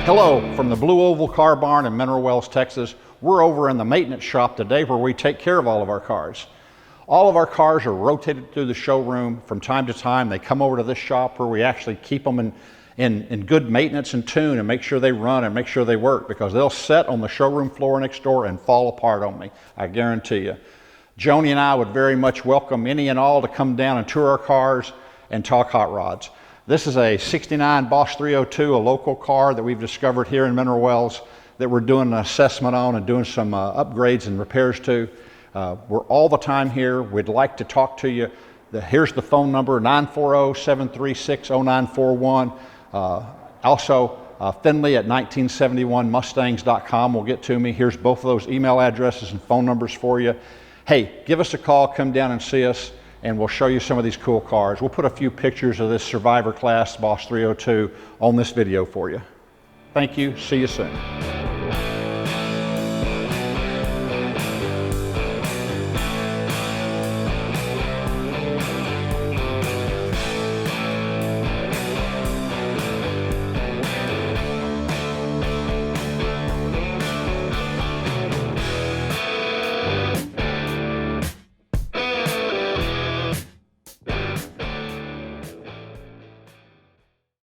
Hello from the Blue Oval Car Barn in Mineral Wells, Texas. We're over in the maintenance shop today where we take care of all of our cars. All of our cars are rotated through the showroom from time to time. They come over to this shop where we actually keep them in good maintenance and tune and make sure they run and make sure they work, because they'll set on the showroom floor next door and fall apart on me, I guarantee you. Joni and I would very much welcome any and all to come down and tour our cars and talk hot rods. This is a 69 Bosch 302, a local car that we've discovered here in Mineral Wells that we're doing an assessment on and doing some upgrades and repairs to. We're all the time here. We'd like to talk to you. Here's the phone number, 940-736-0941. Also, Finley at 1971mustangs.com will get to me. Here's both of those email addresses and phone numbers for you. Hey, give us a call, come down and see us, and we'll show you some of these cool cars. We'll put a few pictures of this Survivor class Bosch 302 on this video for you. Thank you. See you soon.